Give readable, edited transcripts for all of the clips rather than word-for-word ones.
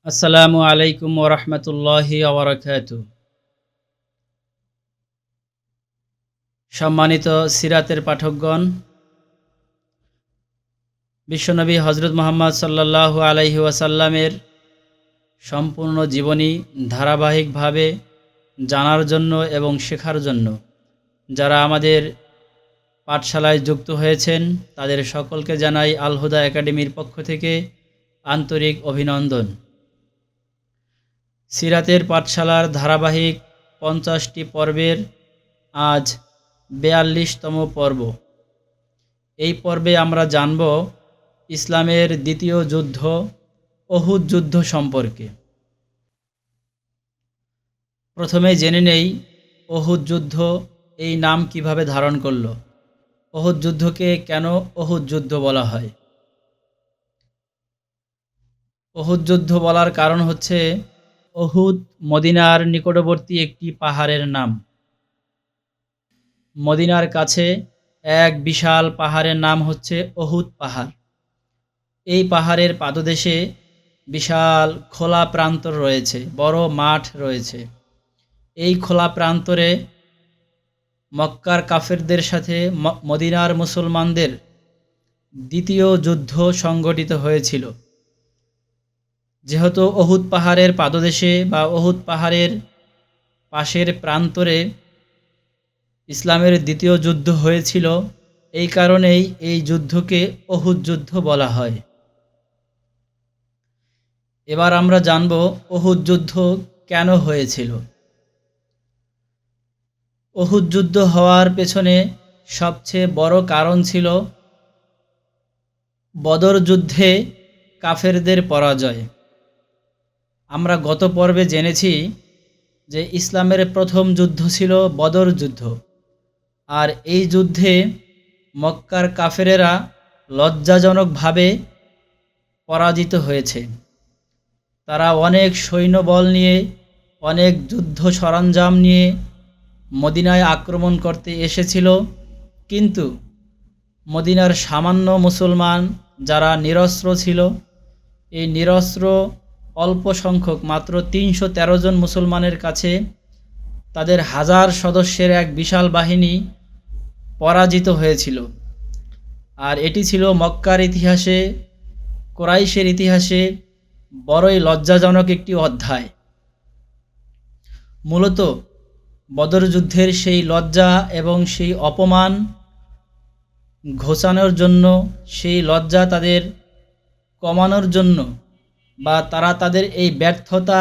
আসসালামু আলাইকুম ওরহমতুল্লাহি ওবরাকাতু। সম্মানিত সিরাতের পাঠকগণ, বিশ্বনবী হজরত মুহাম্মদ সাল্লাল্লাহু আলাইহি ওয়াসাল্লামের সম্পূর্ণ জীবনী ধারাবাহিকভাবে জানার জন্য এবং শেখার জন্য যারা আমাদের পাঠশালায় যুক্ত হয়েছেন তাদের সকলকে জানাই আল হুদা একাডেমির পক্ষ থেকে আন্তরিক অভিনন্দন। সিরাতের পাঠশালার ধারাবাহিক 50টি পর্বের আজ 42তম পর্ব। এই পর্বে আমরা জানব ইসলামের দ্বিতীয় যুদ্ধ উহুদ যুদ্ধ সম্পর্কে। প্রথমে জেনে নেই উহুদ যুদ্ধ এই নাম কিভাবে ধারণ করল। উহুদ যুদ্ধকে কেন উহুদ যুদ্ধ বলা হয়? উহুদ যুদ্ধ বলার কারণ হচ্ছে উহুদ মদিনার নিকটবর্তী একটি পাহাড়ের নাম। মদিনার কাছে এক বিশাল পাহাড়ের নাম হচ্ছে উহুদ পাহাড়। এই পাহাড়ের পাদদেশে বিশাল খোলা প্রান্তর রয়েছে, বড় মাঠ রয়েছে। এই খোলা প্রান্তরে মক্কার কাফেরদের সাথে মদিনার মুসলমানদের দ্বিতীয় যুদ্ধ সংগঠিত হয়েছিল। যেহেতু উহুদ পাহাড়ের পাদদেশে বা উহুদ পাহাড়ের পাশের প্রান্তরে ইসলামের দ্বিতীয় যুদ্ধ হয়েছিল, এই কারণেই এই যুদ্ধকে উহুদ যুদ্ধ বলা হয়। এবার আমরা জানব উহুদ যুদ্ধ কেন হয়েছিল। উহুদ যুদ্ধ হওয়ার পেছনে সবচেয়ে বড় কারণ ছিল বদর যুদ্ধে কাফেরদের পরাজয়। আমরা গত পর্বে জেনেছি যে ইসলামের প্রথম যুদ্ধ ছিল বদর যুদ্ধ, আর এই যুদ্ধে মক্কার কাফেরেরা লজ্জাজনকভাবে পরাজিত হয়েছে। তারা অনেক সৈন্যবল নিয়ে, অনেক যুদ্ধ সরঞ্জাম নিয়ে মদিনায় আক্রমণ করতে এসেছিল, কিন্তু মদিনার সামান্য মুসলমান যারা নিরস্ত্র ছিল, এই নিরস্ত্র অল্প সংখ্যক মাত্র 313 জন মুসলমানের কাছে তাদের 1000 সদস্যের এক বিশাল বাহিনী পরাজিত হয়েছিল। আর এটি ছিল মক্কার ইতিহাসে, কুরাইশের ইতিহাসে বড়ই লজ্জাজনক একটি অধ্যায়। মূলত বদর যুদ্ধের সেই লজ্জা এবং সেই অপমান ঘোচানোর জন্য, সেই লজ্জা তাদের কমানোর জন্য, বা তারা তাদের এই ব্যর্থতা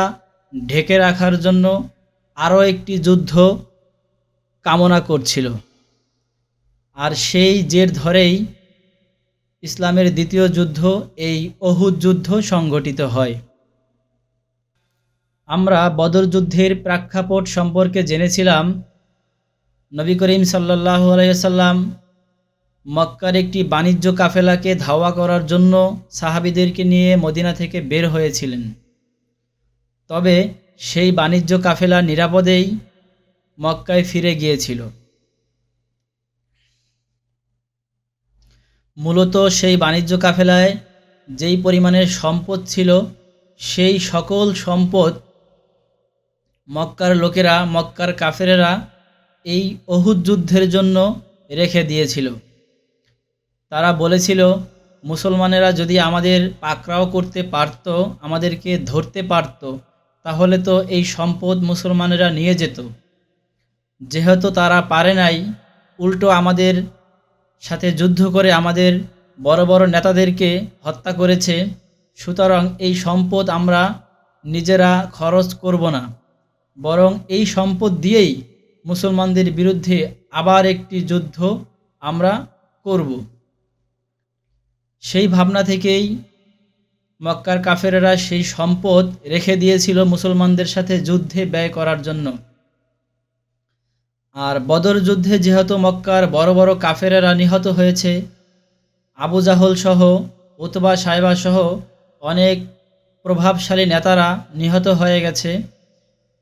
ঢেকে রাখার জন্য আরও একটি যুদ্ধ কামনা করছিল। আর সেই জের ধরেই ইসলামের দ্বিতীয় যুদ্ধ এই উহুদ যুদ্ধ সংগঠিত হয়। আমরা বদর যুদ্ধের প্রেক্ষাপট সম্পর্কে জেনেছিলাম। নবী করিম সাল্লাল্লাহু আলাইহি ওয়াসাল্লাম মক্কার একটি বাণিজ্য কাফেলাকে ধাওয়া করার জন্য সাহাবীদেরকে নিয়ে মদিনা থেকে বের হয়েছিলেন। তবে সেই বাণিজ্য কাফেলা নিরাপদেই মক্কায় ফিরে গিয়েছিল। মূলত সেই বাণিজ্য কাফেলায় যেই পরিমাণের সম্পদ ছিল, সেই সকল সম্পদ মক্কার লোকেরা, মক্কার কাফেরেরা এই উহুদ যুদ্ধের জন্য রেখে দিয়েছিল। তারা বলেছিল, মুসলমানেরা যদি আমাদের পাকড়াও করতে পারত, আমাদেরকে ধরতে পারত, তাহলে তো এই সম্পদ মুসলমানেরা নিয়ে যেত। যেহেতু তারা পারে নাই, উল্টো আমাদের সাথে যুদ্ধ করে আমাদের বড় বড় নেতাদেরকে হত্যা করেছে, সুতরাং এই সম্পদ আমরা নিজেরা খরচ করব না, বরং এই সম্পদ দিয়েই মুসলমানদের বিরুদ্ধে আবার একটি যুদ্ধ আমরা করব। সেই ভাবনা থেকেই মক্কার কাফেরেরা সেই সম্পদ রেখে দিয়েছিল মুসলমানদের সাথে যুদ্ধে ব্যয় করার জন্য। আর বদর যুদ্ধে যেহেতু মক্কার বড় বড় কাফেরেরা নিহত হয়েছে, আবু জাহল সহ, উতবা সাইবা সহ অনেক প্রভাবশালী নেতারা নিহত হয়ে গেছে।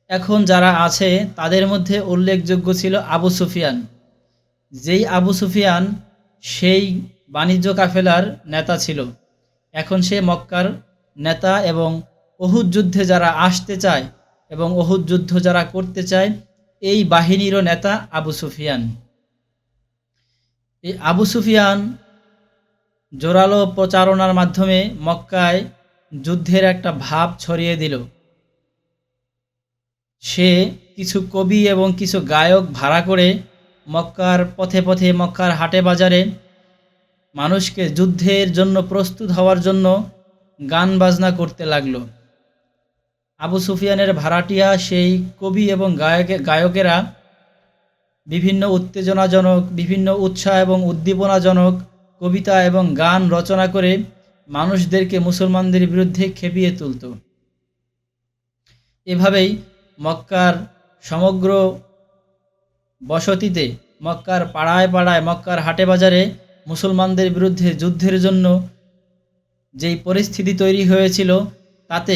এখন যারা আছে তাদের মধ্যে উল্লেখযোগ্য ছিল আবু সুফিয়ান। যেই আবু সুফিয়ান সেই বাণিজ্য কাফেলার নেতা ছিল, এখন সে মক্কার নেতা এবং উহুদ যুদ্ধে যারা আসতে চায় এবং উহুদ যুদ্ধ যারা করতে চায়, এই বাহিনীরও নেতা আবু সুফিয়ান। এই আবু সুফিয়ান জোরালো প্রচারণার মাধ্যমে মক্কায় যুদ্ধের একটা ভাব ছড়িয়ে দিল। সে কিছু কবি এবং কিছু গায়ক ভাড়া করে মক্কার পথে পথে, মক্কার হাটে বাজারে মানুষকে যুদ্ধের জন্য প্রস্তুত হওয়ার জন্য গান বাজনা করতে লাগলো। আবু সুফিয়ানের ভাড়াটিয়া সেই কবি এবং গায়কেরা বিভিন্ন উত্তেজনাজনক, বিভিন্ন উৎসাহ এবং উদ্দীপনাজনক কবিতা এবং গান রচনা করে মানুষদেরকে মুসলমানদের বিরুদ্ধে খেপিয়ে তুলত। এভাবেই মক্কার সমগ্র বসতিতে, মক্কার পাড়ায় পাড়ায়, মক্কার হাটে বাজারে মুসলমানদের বিরুদ্ধে যুদ্ধের জন্য যেই পরিস্থিতি তৈরি হয়েছিল, তাতে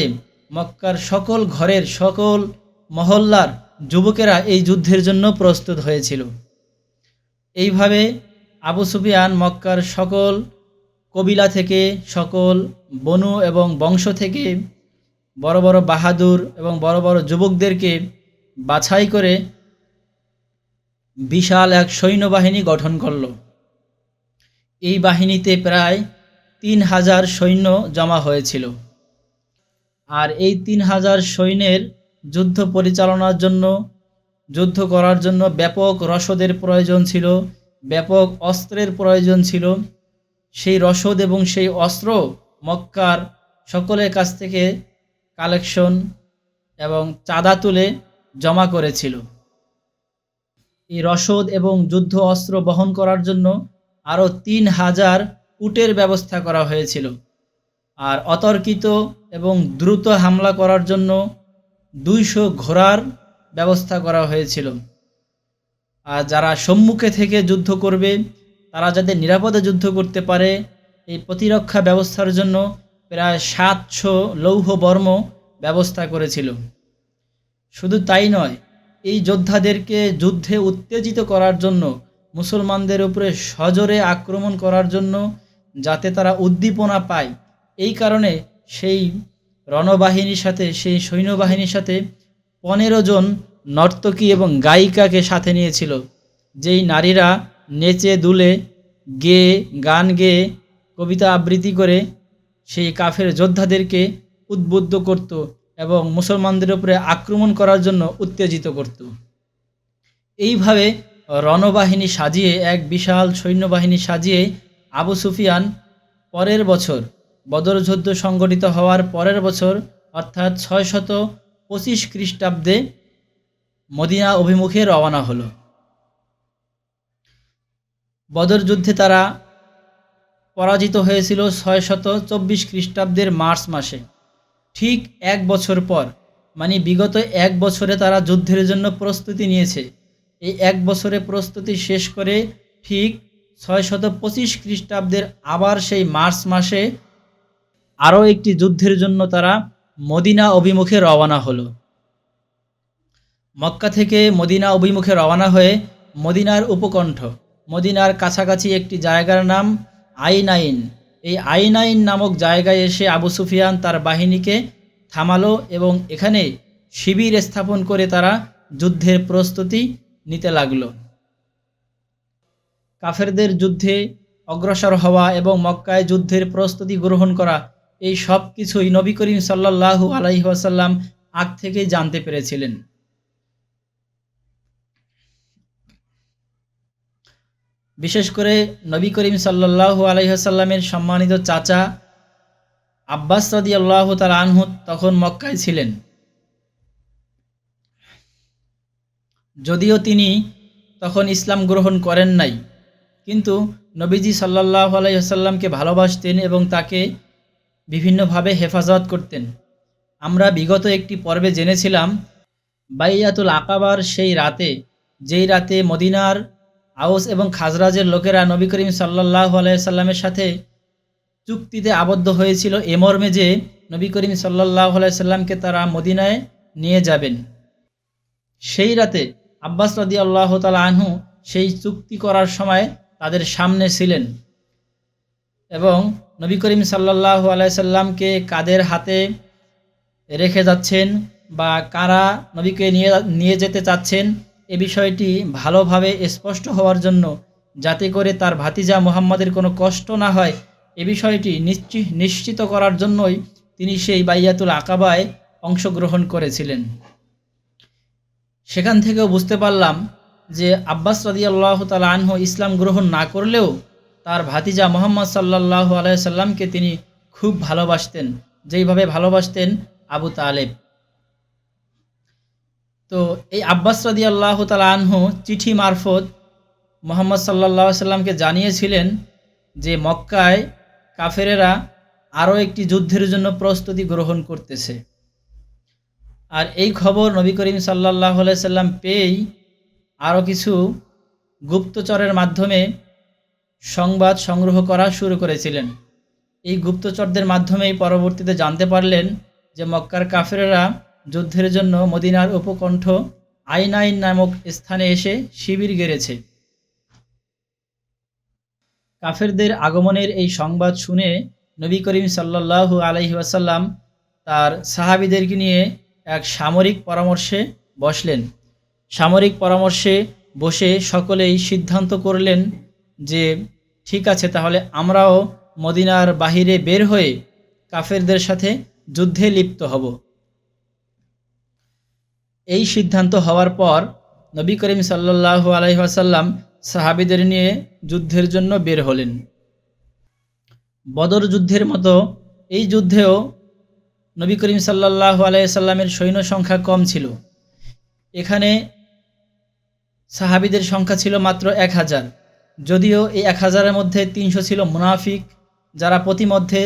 মক্কার সকল ঘরের, সকল মহল্লার যুবকেরা এই যুদ্ধের জন্য প্রস্তুত হয়েছিল। এইভাবে আবু সুফিয়ান মক্কার সকল কবিলা থেকে, সকল বনু এবং বংশ থেকে বড় বড় বাহাদুর এবং বড় বড় যুবকদেরকে বাছাই করে বিশাল এক সৈন্যবাহিনী গঠন করল। এই বাহিনীতে প্রায় ৩,০০০ সৈন্য জমা হয়েছিল। আর এই ৩,০০০ সৈন্যের যুদ্ধ পরিচালনার জন্য, যুদ্ধ করার জন্য ব্যাপক রসদের প্রয়োজন ছিল, ব্যাপক অস্ত্রের প্রয়োজন ছিল। সেই রসদ এবং সেই অস্ত্র মক্কার সকলের কাছ থেকে কালেকশন এবং চাঁদা তুলে জমা করেছিল। এই রসদ এবং যুদ্ধ অস্ত্র বহন করার জন্য আরও ৩,০০০ উটের ব্যবস্থা করা হয়েছিল। আর অতর্কিত এবং দ্রুত হামলা করার জন্য ২০০ ঘোড়ার ব্যবস্থা করা হয়েছিল। আর যারা সম্মুখে থেকে যুদ্ধ করবে, তারা যাতে নিরাপদে যুদ্ধ করতে পারে, এই প্রতিরক্ষা ব্যবস্থার জন্য প্রায় ৭০০ লৌহ বর্ম ব্যবস্থা করেছিল। শুধু তাই নয়, এই যোদ্ধাদেরকে যুদ্ধে উত্তেজিত করার জন্য, মুসলমানদের উপরে সজোরে আক্রমণ করার জন্য, যাতে তারা উদ্দীপনা পায়, এই কারণে সেই রণবাহিনীর সাথে, সেই সৈন্যবাহিনীর সাথে ১৫ জন নর্তকী এবং গায়িকাকে সাথে নিয়েছিল, যেই নারীরা নেচে দুলে, গেয়ে, গান গেয়ে, কবিতা আবৃত্তি করে সেই কাফের যোদ্ধাদেরকে উদ্বুদ্ধ করত এবং মুসলমানদের উপরে আক্রমণ করার জন্য উত্তেজিত করত। এইভাবে রণবাহিনী সাজিয়ে, এক বিশাল সৈন্যবাহিনী সাজিয়ে আবু সুফিয়ান পরের বছর, বদর যুদ্ধ সংগঠিত হওয়ার পরের বছর অর্থাৎ ৬২৫ খ্রিস্টাব্দে মদিনা অভিমুখে রওনা হলো। বদর যুদ্ধে তারা পরাজিত হয়েছিল ৬২৪ খ্রিস্টাব্দের মার্চ মাসে। ঠিক এক বছর পর, মানে বিগত এক বছরে তারা যুদ্ধের জন্য প্রস্তুতি নিয়েছে। এই এক বছরে প্রস্তুতি শেষ করে ঠিক ৬২৫ খ্রিস্টাব্দের আবার সেই মার্চ মাসে আরও একটি যুদ্ধের জন্য তারা মদিনা অভিমুখে রওনা হলো। মক্কা থেকে মদিনা অভিমুখে রওনা হয়ে মদিনার উপকণ্ঠ, মদিনার কাছাকাছি একটি জায়গার নাম আইনাইন, এই আইনাইন নামক জায়গায় এসে আবু সুফিয়ান তার বাহিনীকে থামালো এবং এখানে শিবির স্থাপন করে তারা যুদ্ধের প্রস্তুতি নিতে লাগলো। কাফেরদের যুদ্ধে অগ্রসর হওয়া এবং মক্কায় যুদ্ধের প্রস্তুতি গ্রহণ করা, এই সব কিছুই নবী করিম সাল্লাল্লাহু আলাইহি ওয়াসাল্লাম আগ থেকেই জানতে পেরেছিলেন। বিশেষ করে নবী করিম সাল্লাল্লাহু আলাইহি ওয়াসাল্লামের সম্মানিত চাচা আব্বাস রাদিয়াল্লাহু তাআলা আনহু তখন মক্কায় ছিলেন। যদিও তিনি তখন ইসলাম গ্রহণ করেন নাই, কিন্তু নবীজি সাল্লাল্লাহু আলাইহি ওয়াসাল্লামকে ভালোবাসতেন এবং তাকে বিভিন্নভাবে হেফাজত করতেন। আমরা বিগত একটি পর্বে জেনেছিলাম বাইয়াতুল আকাবার সেই রাতে, যেই রাতে মদিনার আউস এবং খাজরাজের লোকেরা নবী করিম সাল্লাল্লাহু আলাইহি ওয়াসাল্লামের সাথে চুক্তিতে আবদ্ধ হয়েছিল এ মর্মে যে নবী করিম সাল্লাল্লাহু আলাইহি ওয়াসাল্লামকে তারা মদিনায় নিয়ে যাবেন। সেই রাতে আব্বাস রাদিয়াল্লাহু তাআলা আনহু সেই চুক্তি করার সময় তাদের সামনে ছিলেন এবং নবী করিম সাল্লাল্লাহু আলাইহি ওয়াসাল্লামকে কাঁধের হাতে রেখে যাচ্ছেন বা কারা নবীকে নিয়ে নিয়ে যেতে চাচ্ছেন, এ বিষয়টি ভালোভাবে স্পষ্ট হওয়ার জন্য, যাতে করে তার ভাতিজা মুহাম্মাদের কোনো কষ্ট না হয়, এ বিষয়টি নিশ্চিত করার জন্যই তিনি সেই বাইয়াতুল আকাবায় অংশগ্রহণ করেছিলেন। সেখান থেকেও বুঝতে পারলাম যে আব্বাস রাদিয়াল্লাহু তাআলা আনহু ইসলাম গ্রহণ না করলেও তার ভাতিজা মুহাম্মদ সাল্লাল্লাহু আলাইহি সাল্লামকে তিনি খুব ভালোবাসতেন, যেইভাবে ভালোবাসতেন আবু তালেব। তো এই আব্বাস রাদিয়াল্লাহু তাআলা আনহু চিঠি মারফত মুহাম্মদ সাল্লাল্লাহু আলাইহি সাল্লামকে জানিয়েছিলেন যে মক্কায় কাফেরেরা আরও একটি যুদ্ধের জন্য প্রস্তুতি গ্রহণ করতেছে। আর এই খবর নবী করিম সাল্লাল্লাহু আলাইহি সাল্লাম পেয়েই আরও কিছু গুপ্তচরের মাধ্যমে সংবাদ সংগ্রহ করা শুরু করেছিলেন। এই গুপ্তচরদের মাধ্যমেই পরবর্তীতে জানতে পারলেন যে মক্কার কাফেরেরা যুদ্ধের জন্য মদিনার উপকণ্ঠ আইনাইন নামক স্থানে এসে শিবির গেড়েছে। কাফেরদের আগমনের এই সংবাদ শুনে নবী করিম সাল্লাল্লাহু আলাইহি ওয়াসাল্লাম তার সাহাবীদেরকে নিয়ে এক সামরিক পরামর্শে বসলেন। সামরিক পরামর্শে বসে সকলেই সিদ্ধান্ত করলেন যে ঠিক আছে, তাহলে আমরাও মদিনার বাহিরে বের হয়ে কাফেরদের সাথে যুদ্ধে লিপ্ত হব। এই সিদ্ধান্ত হওয়ার পর নবী করিম সাল্লাল্লাহু আলাইহি ওয়াসাল্লাম সাহাবীদের নিয়ে যুদ্ধের জন্য বের হলেন। বদর যুদ্ধের মতো এই যুদ্ধেও নবী করিম সাল্লাল্লাহু আলাইহি ওয়াসাল্লামের সৈন্য সংখ্যা কম ছিল। এখানে সাহাবীদের সংখ্যা ছিল মাত্র 1000, যদিও এই 1000-এর মধ্যে 300 ছিল মুনাফিক, যারা প্রতিমধ্যে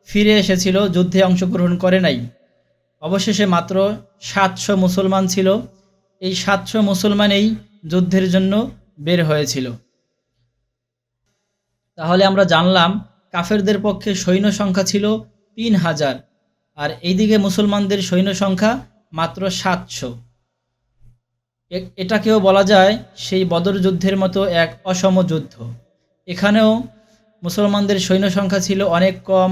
ফিরে এসেছিল, যুদ্ধে অংশগ্রহণ করে নাই। অবশেষে মাত্র 700 মুসলমান ছিল। এই 700 মুসলমানেই যুদ্ধের জন্য বের হয়েছিল। তাহলে আমরা জানলাম কাফেরদের পক্ষে সৈন্য সংখ্যা ছিল 3000, আর এইদিকে মুসলমানদের সৈন্য সংখ্যা মাত্র 700। এটাকেও বলা যায় সেই বদর যুদ্ধের মতো এক অসম যুদ্ধ। এখানেও মুসলমানদের সৈন্য সংখ্যা ছিল অনেক কম,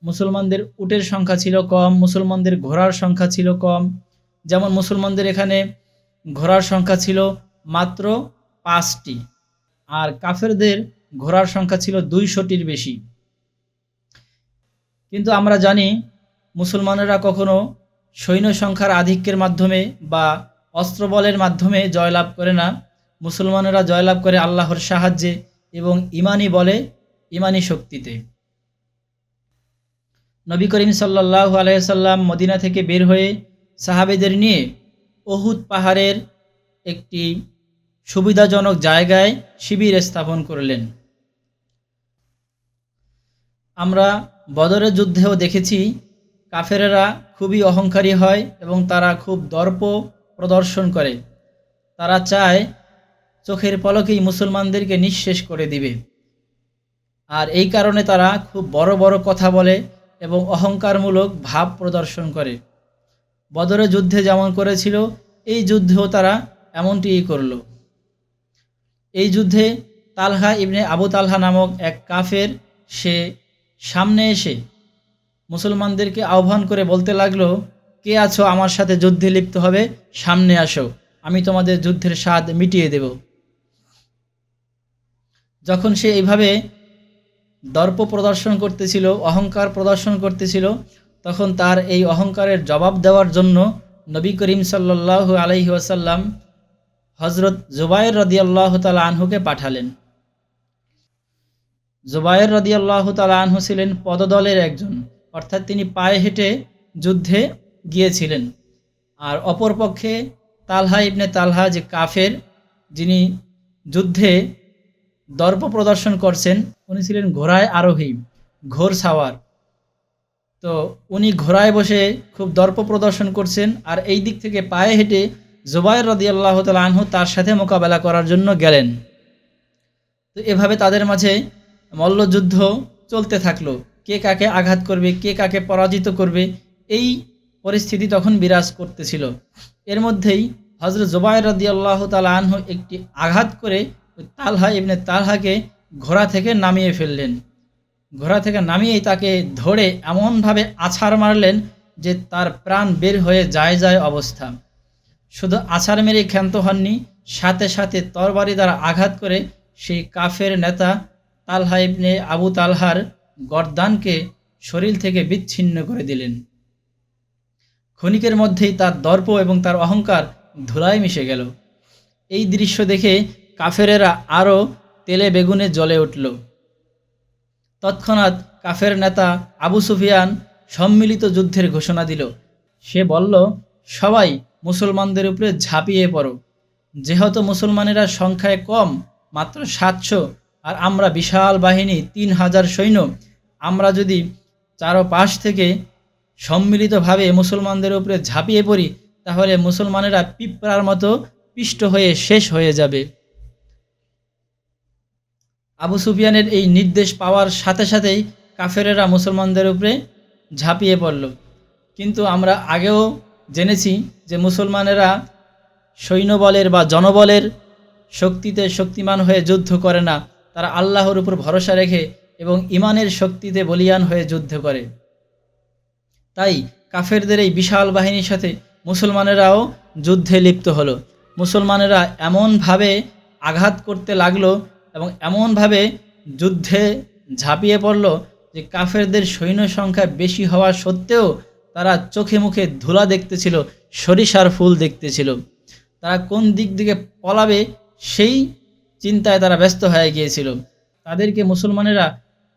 মুসলমানদের উটের সংখ্যা ছিল কম, মুসলমানদের ঘোড়ার সংখ্যা ছিল কম। যেমন মুসলমানদের এখানে ঘোড়ার সংখ্যা ছিল মাত্র 5টি, আর কাফেরদের ঘোড়ার সংখ্যা ছিল 200টির বেশি। কিন্তু আমরা জানি মুসলমানেরা কখনো সৈন্য সংখ্যার আধিক্যের মাধ্যমে বা অস্ত্রবলের মাধ্যমে জয়লাভ করে না। মুসলমানেরা জয়লাভ করে আল্লাহর সাহায্যে এবং ইমানি বলে, ইমানি শক্তিতে। নবী করিম সাল্লাল্লাহু আলাইহি সাল্লাম মদিনা থেকে বের হয়ে সাহাবেদের নিয়ে উহুদ পাহাড়ের একটি সুবিধাজনক জায়গায় শিবির স্থাপন করলেন। আমরা বদরের যুদ্ধেও দেখেছি কাফেরেরা খুবই অহংকারী হয় এবং তারা খুব দর্প প্রদর্শন করে। তারা চায় চোখের পলকেই মুসলমানদেরকে নিঃশেষ করে দিবে, আর এই কারণে তারা খুব বড় বড় কথা বলে এবং অহংকারমূলক ভাব প্রদর্শন করে। বদরের যুদ্ধে যেমন করেছিল, এই যুদ্ধেও তারা এমনটিই করল। এই যুদ্ধে তালহা ইবনে আবু তালহা নামক এক কাফের, সে সামনে এসে মুসলমানদেরকে আহ্বান করে বলতে লাগলো, কে আছো আমার সাথে যুদ্ধে লিপ্ত হবে, সামনে আসো, আমি তোমাদের যুদ্ধের স্বাদ মিটিয়ে দেব। যখন সে এইভাবে দর্প প্রদর্শন করতেছিল, অহংকার প্রদর্শন করতেছিল, তখন তার এই অহংকারের জবাব দেওয়ার জন্য নবী করিম সাল্লাল্লাহু আলাইহি ওয়াসাল্লাম হযরত জুবায়ের রাদিয়াল্লাহু তাআলা আনহুকে পাঠালেন। জুবায়ের রাদিয়াল্লাহু তাআলা আনহু ছিলেন পদদলের একজন, অর্থাৎ তিনি পায়ে হেঁটে যুদ্ধে গিয়েছিলেন। আর অপরপক্ষে তালহা ইবনে তালহা, যে কাফের, যিনি যুদ্ধে দর্প প্রদর্শন করছেন, উনি ছিলেন ঘোড়ায় আরোহী, ঘোড়সাওয়ার। তো উনি ঘোড়ায় বসে খুব দর্প প্রদর্শন করছেন, আর এই দিক থেকে পায়ে হেঁটে জুবায়ের রাদিয়াল্লাহু তাআলা আনহু তার সাথে মোকাবেলা করার জন্য গেলেন। তো এভাবে তাদের মাঝে মল্লযুদ্ধ চলতে থাকলো। কে কাকে আঘাত করবে, কে কাকে পরাজিত করবে, এই পরিস্থিতি তখন বিরাজ করতেছিল। এর মধ্যেই হযরত জুবায়ের রাদিয়াল্লাহু তাআলা আনহু একটি আঘাত করে তালহা ইবনে তালহাকে ঘোড়া থেকে নামিয়ে ফেললেন। ঘোড়া থেকে নামিয়েই তাকে ধরে এমনভাবে আছাড় মারলেন যে তার প্রাণ বের হয়ে যায় যায় অবস্থা। শুধু আছাড় মেরে ক্ষান্ত হননি, সাথে সাথে তরবারি দ্বারা আঘাত করে সেই কাফের নেতা তালহা ইবনে আবু তালহার গর্দানকে শরীর থেকে বিচ্ছিন্ন করে দিলেন। ক্ষণিকের মধ্যেই তার দর্প এবং তার অহংকার ধুলায় মিশে গেল। এই দৃশ্য দেখে কাফেরেরা আরও তেলে বেগুনে জ্বলে উঠল। তৎক্ষণাৎ কাফের নেতা আবু সুফিয়ান সম্মিলিত যুদ্ধের ঘোষণা দিল। সে বলল, সবাই মুসলমানদের উপরে ঝাঁপিয়ে পড়ো। যেহেতু মুসলমানেরা সংখ্যায় কম, মাত্র 700, আর আমরা বিশাল বাহিনী 3000 সৈন্য, আমরা যদি চারপাশ থেকে সম্মিলিতভাবে মুসলমানদের উপরে ঝাঁপিয়ে পড়ি তাহলে মুসলমানেরা পিঁপড়ার মতো পিষ্ট হয়ে শেষ হয়ে যাবে। আবু সুফিয়ানের এই নির্দেশ পাওয়ার সাথে সাথেই কাফেরেরা মুসলমানদের উপরে ঝাঁপিয়ে পড়ল। কিন্তু আমরা আগেও জেনেছি যে মুসলমানেরা সৈন্যবলের বা জনবলের শক্তিতে শক্তিমান হয়ে যুদ্ধ করে না, তারা আল্লাহর উপর ভরসা রেখে এবং ইমানের শক্তিতে বলীয়ান হয়ে যুদ্ধ করে। তাই কাফেরদের এই বিশাল বাহিনীর সাথে মুসলমানেরাও যুদ্ধে লিপ্ত হলো। মুসলমানেরা এমনভাবে আঘাত করতে লাগলো এবং এমনভাবে যুদ্ধে ঝাঁপিয়ে পড়ল যে কাফেরদের সৈন্য সংখ্যা বেশি হওয়া সত্ত্বেও তারা চোখে মুখে ধুলা দেখতেছিল, সরিষার ফুল দেখতেছিল। তারা কোন দিক থেকে পলাবে সেই চিন্তায় তারা ব্যস্ত হয়ে গিয়েছিল। তাদেরকে মুসলমানেরা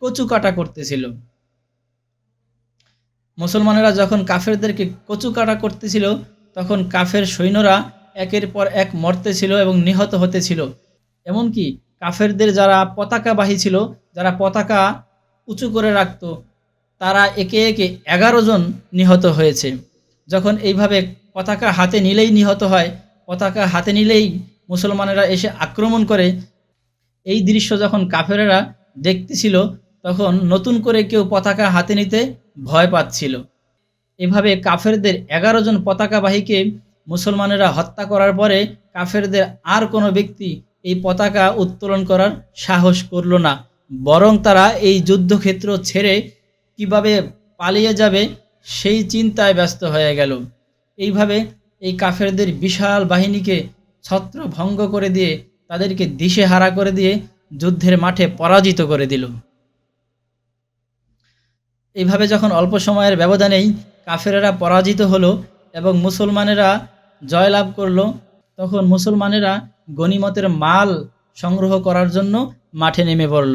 কচুকাটা করতেছিল। মুসলমানেরা যখন কাফেরদেরকে কচুকাটা করতেছিল তখন কাফের সৈন্যরা একের পর এক মরতেছিল এবং নিহত হতেছিল। এমনকি কাফেরদের যারা পতাকাবাহী ছিল, যারা পতাকা উঁচু করে রাখত, তারা একে একে 11 জন নিহত হয়েছে। যখন এইভাবে পতাকা হাতে নিলেই নিহত হয়, পতাকা হাতে নিলেই মুসলমানেরা এসে আক্রমণ করে, এই দৃশ্য যখন কাফেরেরা দেখতেছিল তখন নতুন করে কেউ পতাকা হাতে নিতে ভয় পাচ্ছিল। এভাবে কাফেরদের 11 জন পতাকাবাহীকে মুসলমানেরা হত্যা করার পরে কাফেরদের আর কোনো ব্যক্তি এই পতাকা উত্তোলন করার সাহস করল না, বরং তারা এই যুদ্ধক্ষেত্র ছেড়ে কিভাবে পালিয়ে যাবে সেই চিন্তায় ব্যস্ত হয়ে গেল। এইভাবে এই কাফেরদের বিশাল বাহিনীকে ছত্রভঙ্গ করে দিয়ে, তাদেরকে দিশেহারা করে দিয়ে যুদ্ধের মাঠে পরাজিত করে দিল। এইভাবে যখন অল্প সময়ের ব্যবধানেই কাফেরেরা পরাজিত হলো এবং মুসলমানেরা জয়লাভ করলো, তখন মুসলমানেরা গনিমতের মাল সংগ্রহ করার জন্য মাঠে নেমে পড়ল।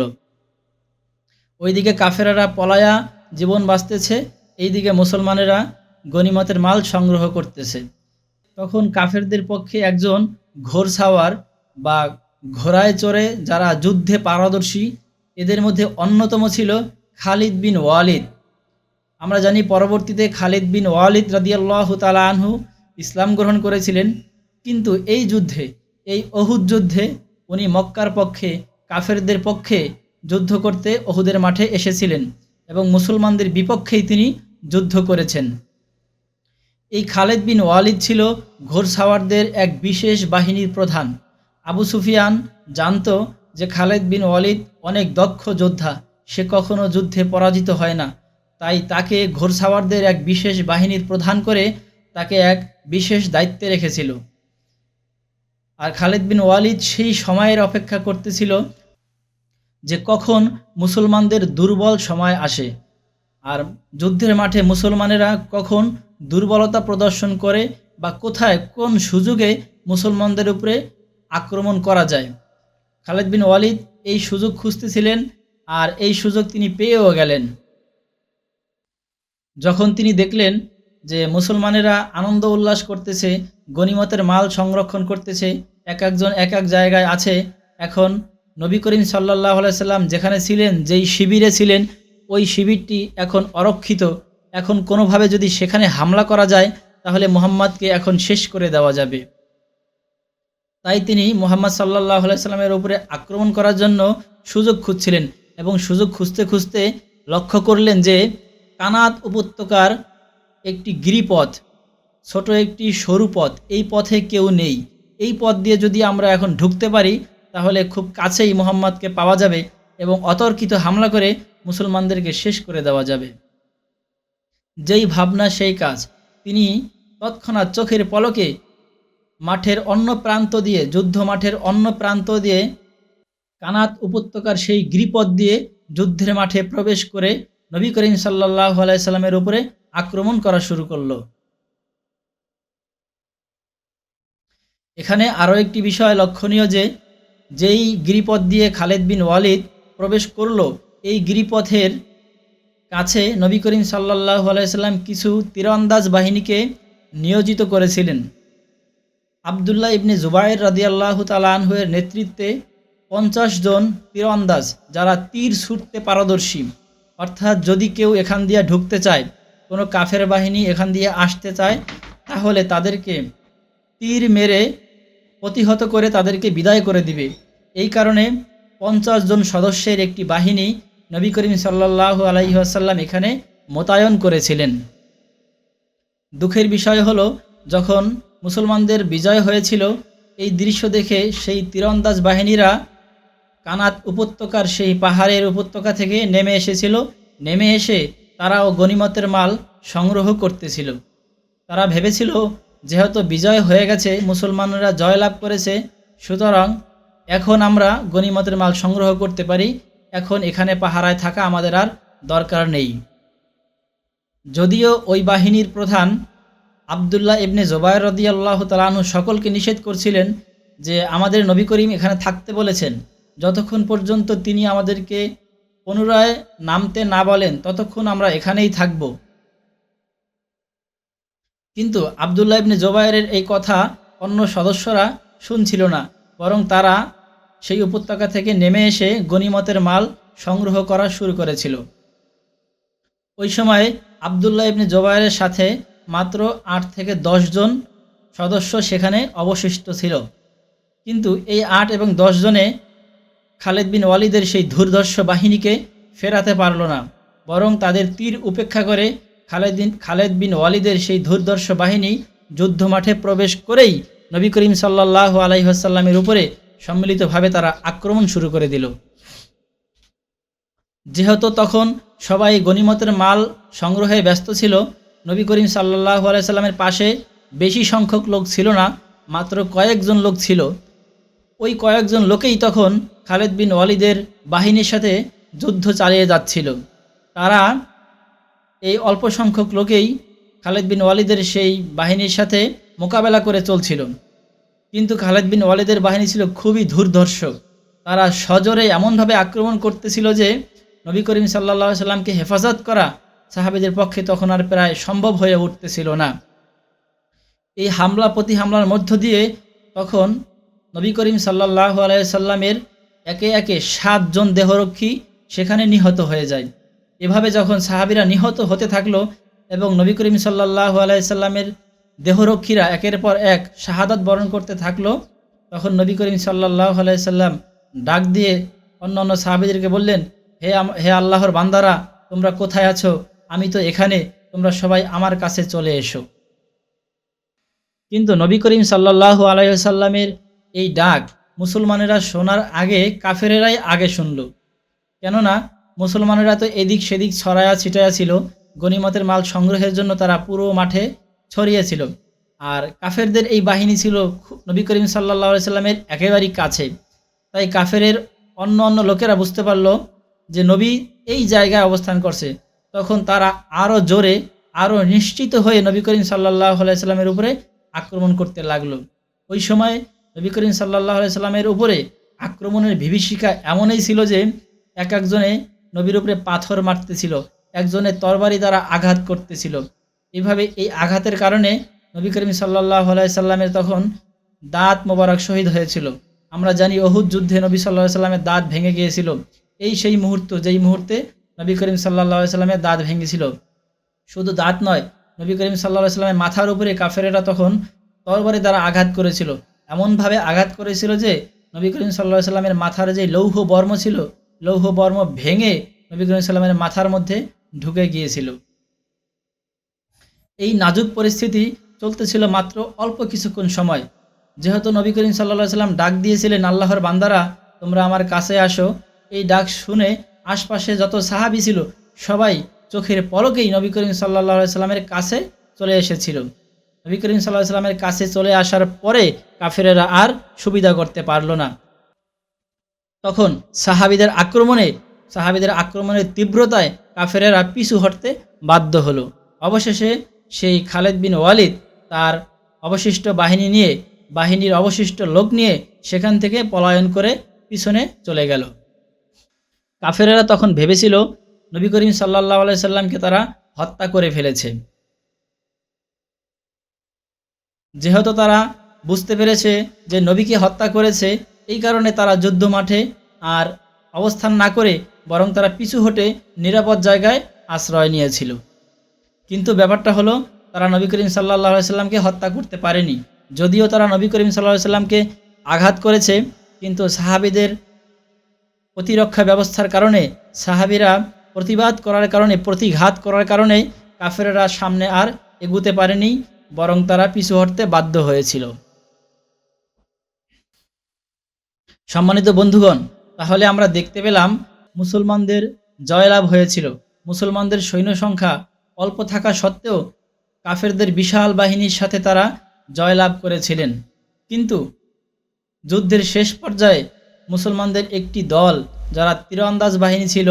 ওইদিকে কাফেরেরা পলায়া জীবন বাঁচতেছে, এইদিকে মুসলমানেরা গনিমতের মাল সংগ্রহ করতেছে। তখন কাফেরদের পক্ষে একজন ঘোড়সাওয়ার বা ঘোড়ায় চড়ে যারা যুদ্ধে পারদর্শী, এদের মধ্যে অন্যতম ছিল খালিদ বিন ওয়ালিদ। আমরা জানি পরবর্তীতে খালিদ বিন ওয়ালিদ রাদিয়াল্লাহু তাআলা আনহু ইসলাম গ্রহণ করেছিলেন, কিন্তু এই যুদ্ধে, এই উহুদ যুদ্ধে উনি মক্কার পক্ষে কাফেরদের পক্ষে যুদ্ধ করতে উহুদের মাঠে এসেছিলেন এবং মুসলমানদের বিপক্ষেই তিনি যুদ্ধ করেছেন। এই খালিদ বিন ওয়ালিদ ছিল ঘোড়সাওয়ারদের এক বিশেষ বাহিনীর প্রধান। আবু সুফিয়ান জানত যে খালিদ বিন ওয়ালিদ অনেক দক্ষ যোদ্ধা, সে কখনো যুদ্ধে পরাজিত হয় না, তাই তাকে ঘোড়সাওয়ারদের এক বিশেষ বাহিনীর প্রধান করে তাকে এক বিশেষ দায়িত্বে রেখেছিল। আর খালিদ বিন ওয়ালিদ সেই সময়ের অপেক্ষা করতেছিল যে কখন মুসলমানদের দুর্বল সময় আসে আর যুদ্ধের মাঠে মুসলমানেরা কখন দুর্বলতা প্রদর্শন করে বা কোথায় কোন সুযোগে মুসলমানদের উপরে আক্রমণ করা যায়। খালিদ বিন ওয়ালিদ এই সুযোগ খুঁজতেছিলেন আর এই সুযোগ তিনি পেয়েও গেলেন। যখন তিনি দেখলেন যে মুসলমানেরা আনন্দ উল্লাস করতেছে, গনিমতের মাল সংরক্ষণ করতেছে, এক একজন এক এক জায়গায় আছে, এখন নবী করিম সাল্লাল্লাহু আলাইহি সাল্লাম যেখানে ছিলেন, যেই শিবিরে ছিলেন, ওই শিবিরটি এখন অরক্ষিত, এখন কোনোভাবে যদি সেখানে হামলা করা যায় তাহলে মুহাম্মদকে এখন শেষ করে দেওয়া যাবে। তাই তিনি মুহাম্মদ সাল্লাল্লাহু আলাইহি সাল্লামের উপরে আক্রমণ করার জন্য সুযোগ খুঁজছিলেন এবং সুযোগ খুঁজতে খুঁজতে লক্ষ্য করলেন যে কানাত উপত্যকার একটি গিরিপথ, ছোট একটি সরু পথ, এই পথে কেউ নেই। এই পথ দিয়ে যদি আমরা এখন ঢুকতে পারি তাহলে খুব কাছেই মুহাম্মদকে পাওয়া যাবে এবং অতর্কিত হামলা করে মুসলমানদেরকে শেষ করে দেওয়া যাবে। যেই ভাবনা সেই কাজ। তিনি তৎক্ষণাৎ চোখের পলকে মাঠের অন্য প্রান্ত দিয়ে, যুদ্ধ মাঠের অন্য প্রান্ত দিয়ে, কানাত উপত্যকার সেই গিরিপথ দিয়ে যুদ্ধের মাঠে প্রবেশ করে নবী করিম সাল্লাল্লাহু আলাইহি সাল্লামের উপরে আক্রমণ করা শুরু করলো। এখানে আরও একটি বিষয় লক্ষণীয় যে, যেই গিরিপথ দিয়ে খালেদ বিন ওয়ালিদ প্রবেশ করল, এই গিরিপথের কাছে নবী করিম সাল্লাল্লাহু আলাইহি সাল্লাম কিছু তীরন্দাজ বাহিনীকে নিয়োজিত করেছিলেন। আবদুল্লাহ ইবনে জুবায়ের রাদিয়াল্লাহু তাআলা আনহু এর নেতৃত্বে 50 জন তীরন্দাজ, যারা তীর ছুটতে পারদর্শী। অর্থাৎ যদি কেউ এখান দিয়ে ঢুকতে চায়, কোনো কাফের বাহিনী এখান দিয়ে আসতে চায়, তাহলে তাদেরকে তীর মেরে প্রতিহত করে তাদেরকে বিদায় করে দিবে। এই কারণে 50 জন সদস্যের একটি বাহিনী নবী করিম সাল্লাল্লাহু আলাইহি ওয়াসাল্লাম এখানে মোতায়েন করেছিলেন। দুঃখের বিষয় হলো, যখন মুসলমানদের বিজয় হয়েছিল, এই দৃশ্য দেখে সেই তীরন্দাজ বাহিনীরা কানাত উপত্যকার সেই পাহাড়ের উপত্যকা থেকে নেমে এসেছিল। নেমে এসে তারাও গনিমতের মাল সংগ্রহ করতেছিল। তারা ভেবেছিল যেহেতু বিজয় হয়ে গেছে, মুসলমানরা জয়লাভ করেছে, সুতরাং এখন আমরা গনিমতের মাল সংগ্রহ করতে পারি, এখন এখানে পাহারায় থাকা আমাদের আর দরকার নেই। যদিও ওই বাহিনীর প্রধান আবদুল্লাহ ইবনে জুবায়ের রাদিয়াল্লাহু তাআলা আনহু সকলকে নিষেধ করছিলেন যে আমাদের নবী করিম এখানে থাকতে বলেছেন, যতক্ষণ পর্যন্ত তিনি আমাদেরকে পুনরায় নামতে না বলেন ততক্ষণ আমরা এখানেই থাকব। কিন্তু আবদুল্লাহ ইবনে জুবায়েরের এই কথা অন্য সদস্যরা শুনছিল না, বরং তারা সেই উপত্যকা থেকে নেমে এসে গনিমতের মাল সংগ্রহ করা শুরু করেছিল। ওই সময় আবদুল্লাহ ইবনে জুবায়েরের সাথে মাত্র 8 থেকে 10 জন সদস্য সেখানে অবশিষ্ট ছিল। কিন্তু এই 8 এবং 10 জনে খালেদ বিন ওয়ালিদের সেই দুর্ধর্ষ বাহিনীকে ফেরাতে পারল না, বরং তাদের তীর উপেক্ষা করে খালেদ বিন ওয়ালিদের সেই দুর্ধর্ষ বাহিনী যুদ্ধ মাঠে প্রবেশ করেই নবী করিম সাল্লাল্লাহু আলাইহি ওয়াসাল্লামের উপরে সম্মিলিতভাবে তারা আক্রমণ শুরু করে দিল। যেহেতু তখন সবাই গনিমতের মাল সংগ্রহে ব্যস্ত ছিল, নবী করিম সাল্লাল্লাহু আলাইহি সাল্লামের পাশে বেশি সংখ্যক লোক ছিল না, মাত্র কয়েকজন লোক ছিল। ওই কয়েকজন লোকেই তখন খালেদ বিন ওয়ালিদের বাহিনীর সাথে যুদ্ধ চালিয়ে যাচ্ছিল। তারা এই অল্প সংখ্যক লোকেই খালেদ বিন ওয়ালিদের সেই বাহিনীর সাথে মোকাবেলা করে চলছিল। কিন্তু খালেদ বিন ওয়ালিদের বাহিনী ছিল খুবই দুর্ধর্ষ। তারা সজোরে এমনভাবে আক্রমণ করতেছিল যে নবী করিম সাল্লাল্লাহু আলাইহি সাল্লামকে হেফাজত করা সাহাবীদের পক্ষে তখন আর প্রায় সম্ভব হয়ে উঠতেছিল না। এই হামলা প্রতি হামলার মধ্য দিয়ে তখন নবী করিম সাল্লাল্লাহু আলাইহি সাল্লামের একে একে 7 জন দেহরক্ষী সেখানে নিহত হয়ে যায়। এভাবে যখন সাহাবীরা নিহত হতে থাকলো এবং নবী করিম সাল্লাল্লাহু আলাইহি সাল্লামের দেহরক্ষীরা একের পর এক শাহাদাত বরণ করতে থাকলো, তখন নবী করিম সাল্লাল্লাহু আলাইহি সাল্লাম ডাক দিয়ে অন্যান্য সাহাবীদেরকে বললেন, হে আল্লাহর বান্দারা, তোমরা কোথায় আছো? আমি তো এখানে, তোমরা সবাই আমার কাছে চলে এসো। কিন্তু নবী করিম সাল্লাল্লাহু আলাইহি সাল্লামের এই ডাক মুসলমানেরা শোনার আগে কাফেরেরাই আগে শুনল। কেননা মুসলমানেরা তো এদিক সেদিক ছড়ায়া ছিটায়া ছিল, গনিমতের মাল সংগ্রহের জন্য তারা পুরো মাঠে ছড়িয়েছিল। আর কাফেরদের এই বাহিনী ছিল নবী করিম সাল্লাল্লাহু আলাইহি সাল্লামের একেবারেই কাছে। তাই কাফেরের অন্য লোকেরা বুঝতে পারল যে নবী এই জায়গায় অবস্থান করছে। তখন তারা আরও জোরে, আরও নিশ্চিত হয়ে নবী করিম সাল্লাল্লাহু আলাইহি সাল্লামের উপরে আক্রমণ করতে লাগলো। ওই সময় নবী করিম সাল্লাল্লাহু আলাইহি সাল্লামের উপরে আক্রমণের বিভীষিকা এমনই ছিল যে একজনে নবীর উপরে পাথর মারতেছিল, একজনে তরবারি দ্বারা আঘাত করতেছিল। এইভাবে এই আঘাতের কারণে নবী করিম সাল্লাল্লাহু আলাইহি সাল্লামের তখন দাঁত মোবারক শহীদ হয়েছিল। আমরা জানি উহুদ যুদ্ধে নবী সাল্লাল্লাহু আলাইহি সাল্লামের দাঁত ভেঙে গিয়েছিল। এই সেই মুহূর্ত, যেই মুহূর্তে নবী করিম সাল্লাল্লাহু আলাইহি সাল্লামের দাঁত ভেঙেছিল। শুধু দাঁত নয়, নবী করিম সাল্লাল্লাহু আলাইহি সাল্লামের মাথার উপরে কাফেরেরা তখন তরবারি দ্বারা আঘাত করেছিল। এমনভাবে আঘাত করেছিল যে নবী করিম সাল্লাল্লাহু আলাইহি সাল্লামের মাথার যে লৌহ বর্ম ছিল, লৌহ বর্ম ভেঙে নবী করিম সাল্লামের মাথার মধ্যে ঢুকে গিয়েছিল। এই নাজুক পরিস্থিতি চলতেছিল মাত্র অল্প কিছুক্ষণ সময়। যেহেতু নবী করিম সাল্লাল্লাহু আলাইহি সাল্লাম ডাক দিয়েছিলেন, আল্লাহর বান্দারা, তোমরা আমার কাছে আসো, এই ডাক শুনে আশপাশে যত সাহাবী ছিল সবাই চোখের পলকেই নবী করিম সাল্লাল্লাহু আলাইহি সাল্লামের কাছে চলে এসেছিল। নবী করিম সাল্লাল্লাহু আলাইহি সাল্লামের কাছে চলে আসার পরে কাফেরেরা আর সুবিধা করতে পারল না। তখন সাহাবীদের আক্রমণের তীব্রতায় কাফেরেরা পিছু হটতে বাধ্য হলো। অবশেষে সেই খালিদ বিন ওয়ালিদ তার অবশিষ্ট বাহিনীর অবশিষ্ট লোক নিয়ে সেখান থেকে পলায়ন করে পিছনে চলে গেল। কাফেরেরা তখন ভেবেছিল নবী করিম সাল্লাল্লাহু আলাইহি সাল্লামকে তারা হত্যা করে ফেলেছে। যেহেতু তারা বুঝতে পেরেছে যে নবীকে হত্যা করেছে, এই কারণে তারা যুদ্ধ মাঠে আর অবস্থান না করে বরং তারা পিছু হটে নিরাপদ জায়গায় আশ্রয় নিয়েছিল। কিন্তু ব্যাপারটা হলো, তারা নবী করিম সাল্লাল্লাহু আলাইহি সাল্লামকে হত্যা করতে পারেনি। যদিও তারা নবী করিম সাল্লাল্লাহু আলাইহি সাল্লামকে আঘাত করেছে, কিন্তু সাহাবীদের প্রতিরক্ষা ব্যবস্থার কারণে, সাহাবীরা প্রতিঘাত করার কারণে কাফেররা সামনে আর এগুতে পারেনি, বরং তারা পিছু হটতে বাধ্য হয়েছিল। সম্মানিত বন্ধুগণ, তাহলে আমরা দেখতে পেলাম মুসলমানদের জয়লাভ হয়েছিল। মুসলমানদের সৈন্য সংখ্যা অল্প থাকা সত্ত্বেও কাফেরদের বিশাল বাহিনীর সাথে তারা জয়লাভ করেছিলেন। কিন্তু যুদ্ধের শেষ পর্যায়ে মুসলমানদের একটি দল, যারা তীরন্দাজ বাহিনী ছিল,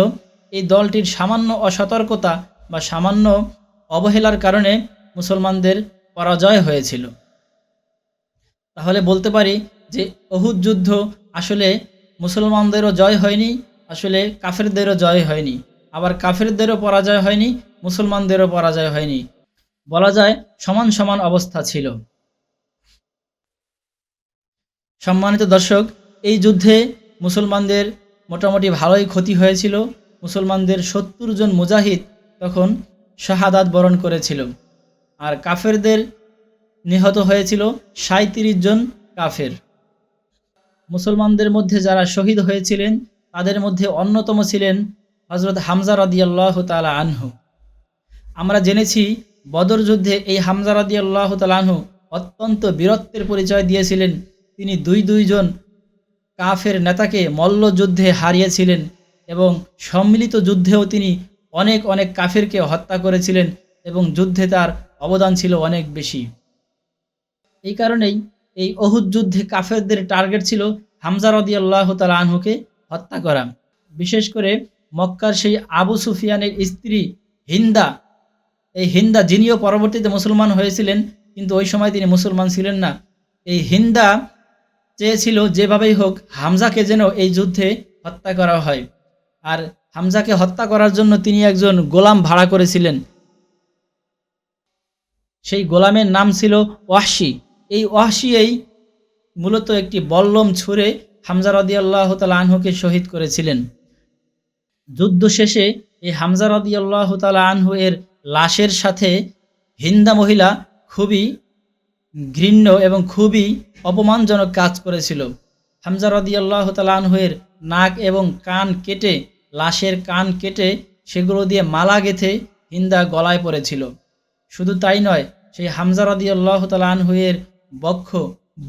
এই দলটির সামান্য অসতর্কতা বা সামান্য অবহেলার কারণে মুসলমানদের পরাজয় হয়েছিল। তাহলে বলতে পারি যে উহুদ যুদ্ধ আসলে মুসলমানদেরও জয় হয়নি, আসলে কাফেরদেরও জয় হয়নি, আবার কাফেরদেরও পরাজয় হয়নি, মুসলমানদেরও পরাজয় হয়নি। বলা যায় সমান সমান অবস্থা ছিল। সম্মানিত দর্শক, এই যুদ্ধে মুসলমানদের মোটামুটি ভালোই ক্ষতি হয়েছিল। মুসলমানদের ৭০ জন মুজাহিদ তখন শাহাদাত বরণ করেছিল, আর কাফেরদের নিহত হয়েছিল ৩৭ জন কাফের। মুসলমানদের মধ্যে যারা শহীদ হয়েছিলেন তাদের মধ্যে অন্যতম ছিলেন হযরত হামজা রাদিয়াল্লাহু তাআলা আনহু। আমরা জেনেছি বদর যুদ্ধে এই হামজা রাদিয়াল্লাহু তাআলা আনহু অত্যন্ত বীরত্বের পরিচয় দিয়েছিলেন। তিনি দুইজন কাফের নেতাকে মল্লযুদ্ধে হারিয়েছিলেন এবং সম্মিলিত যুদ্ধেও তিনি অনেক কাফেরকে হত্যা করেছিলেন এবং যুদ্ধে তার অবদান ছিল অনেক বেশি। এই কারণেই এই উহুদ যুদ্ধে কাফেরদের টার্গেট ছিল হামজা রাদিয়াল্লাহু তাআলা আনহুকে হত্যা করা। বিশেষ করে মক্কার সেই আবু সুফিয়ানের স্ত্রী হিন্দা, এই হিন্দা যিনিও পরবর্তীতে মুসলমান হয়েছিলেন, কিন্তু ওই সময় তিনি মুসলমান ছিলেন না। এই হিন্দা চেয়েছিল যেভাবেই হোক হামজাকে যেন এই যুদ্ধে হত্যা করা হয়, আর হামজাকে হত্যা করার জন্য তিনি একজন গোলাম ভাড়া করেছিলেন। সেই গোলামের নাম ছিল ওয়াহশী। এই ওয়াহশী মূলত একটি বল্লম ছুঁড়ে হামজা রাদিয়াল্লাহু তাআলা আনহুকে শহীদ করেছিলেন। যুদ্ধ শেষে এই হামজা রাদিয়াল্লাহু তাআলা আনহু এর লাশের সাথে হিন্দা মহিলা খুবই ঘৃণ্য এবং খুবই অপমানজনক কাজ করেছিল। হামজা রাদিয়াল্লাহু তাআলা আনহু এর নাক এবং কান কেটে, লাশের কান কেটে সেগুলো দিয়ে মালা গেঁথে হিন্দা গলায় পড়েছিল। শুধু তাই নয়, সেই হামজা রাদিয়াল্লাহু তাআলা আনহু এর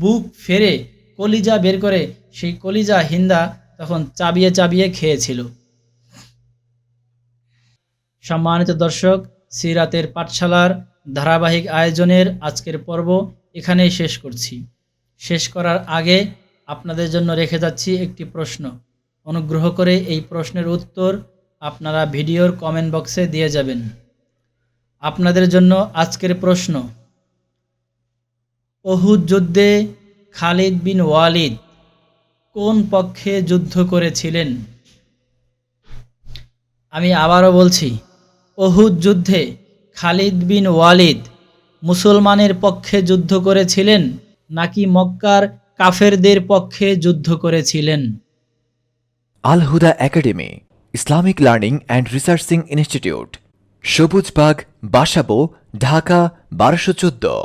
বুক ফেরে কলিজা বের করে সেই কলিজা হিন্দা তখন চাবিয়ে চাবিয়ে খেয়েছিল। সম্মানিত দর্শক, সিরাতের পাঠশালার ধারাবাহিক আয়োজনের আজকের পর্ব এখানেই শেষ করছি। শেষ করার আগে আপনাদের জন্য রেখে যাচ্ছি একটি প্রশ্ন। অনুগ্রহ করে এই প্রশ্নের উত্তর আপনারা ভিডিওর কমেন্ট বক্সে দিয়ে যাবেন। আপনাদের জন্য আজকের প্রশ্ন: উহুদ যুদ্ধে খালিদ বিন ওয়ালিদ কোন পক্ষে যুদ্ধ করেছিলেন? আমি আবারও বলছি, উহুদ যুদ্ধে খালিদ বিন ওয়ালিদ মুসলমানের পক্ষে যুদ্ধ করেছিলেন নাকি মক্কার কাফেরদের পক্ষে যুদ্ধ করেছিলেন? Al Huda academy, Islamic learning and researching institute, Sabujbagh, Basabo, Dhaka ১২১৪।